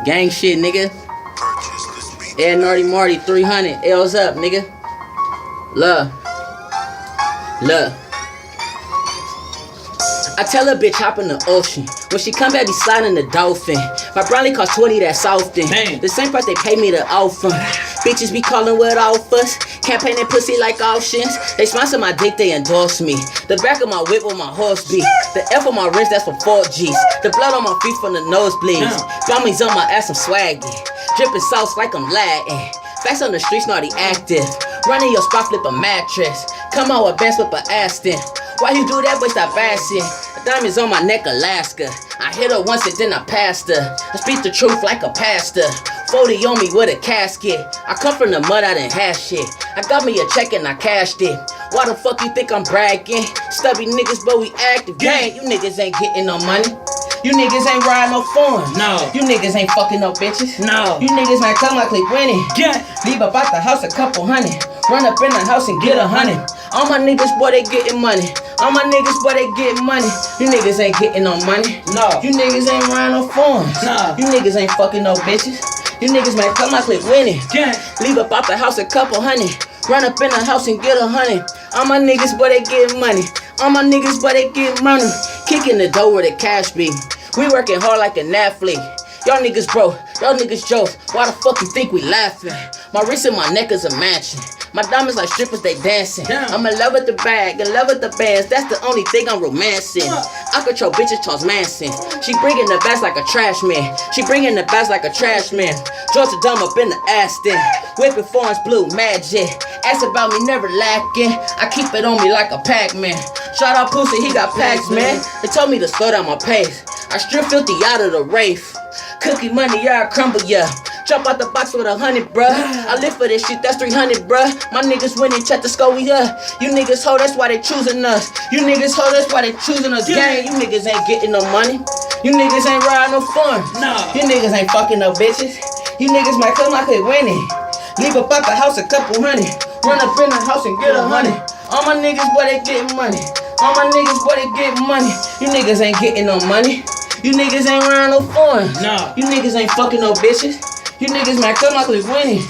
Gang shit, nigga. Ed Narty Marty 300. L's up, nigga. Look. I tell a bitch hop in the ocean. When she come back, be sliding the dolphin. My brownie cost 20, that's often. Damn. The same price they pay me to offer. Bitches be calling with offers. Campaign that pussy like auctions. They sponsor my dick, they endorse me. The back of my whip with my horse beat. The F on my wrist, that's for 4Gs. The blood on my feet from the nosebleeds. Bummies on my ass, I'm swaggy. Dripping sauce like I'm Latin. Facts on the streets, naughty active. Running your spot, flip a mattress. Come out with bands, whip a Aston. Why you do that, boy, stop asking? Diamonds on my neck, Alaska. I hit her once and then I passed her. I speak the truth like a pastor. 40 on me with a casket. I come from the mud, I didn't have shit. I got me a check and I cashed it. Why the fuck you think I'm bragging? Stubby niggas, but we active. Gang, you niggas ain't getting no money. You niggas ain't riding no foreign. No. You niggas ain't fucking no bitches. No. You niggas ain't come like they winning. Yeah. Leave up out the house a couple hundred. Run up in the house and get 100. All my niggas, boy, they getting money. All my niggas, boy, they getting money. You niggas ain't getting no money. No. You niggas ain't riding no foreigns. No. You niggas ain't fucking no bitches. You niggas might come out like winning. Yeah. Leave up out the house a couple hundred. Run up in the house and get 100. All my niggas, boy, they getting money. All my niggas, boy, they getting money. Kicking the door where the cash be. We working hard like an athlete. Y'all niggas broke, y'all niggas jokes. Why the fuck you think we laughing? My wrist and my neck is a mansion. My diamonds like strippers, they dancing. Damn. I'm in love with the bag, in love with the bands. That's the only thing I'm romancing. I control bitches, Charles Manson. She bringing the bass like a trash man. She bringing the bass like a trash man. Georgia Dumb up in the Aston. Whipping foreigns blue magic. Ask about me, never lacking. I keep it on me like a Pac-Man. Shout out Pussy, he got packs, man. They told me to slow down my pace. I strip filthy out of the Wraith. Cookie money, yeah, I crumble, yeah. Jump out the box with 100, bruh. I live for this shit, that's 300, bruh. My niggas winning, check the score, we up. You niggas hoe, that's why they choosing us. You niggas hoe, that's why they choosing us. Gang, you niggas ain't getting no money. You niggas ain't riding no fun. No. You niggas ain't fucking no bitches. You niggas might come like they winning. Leave up out the house a couple hundred. Run up in the house and get 100. All my niggas, boy, they getting money. All my niggas, boy, they getting money. You niggas ain't getting no money. You niggas ain't riding no fun. No. You niggas ain't fucking no bitches. You niggas might come out with winning.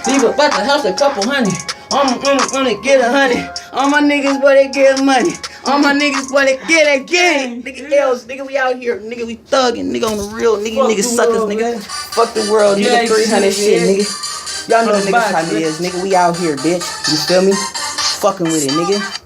Leave up out the house a couple hundred. I'm gonna get 100. All my niggas, boy, they get money. All my niggas, boy, they get it again. Nigga L's, nigga, we out here. Nigga, we thuggin'. Nigga on the real. Nigga, niggas suckers, world, nigga. man. Fuck the world, nigga. Yeah, 300 shit, yeah. nigga. Y'all know Fuck the niggas box, how it man. is, nigga. We out here, bitch. You feel me? Fucking with it, nigga.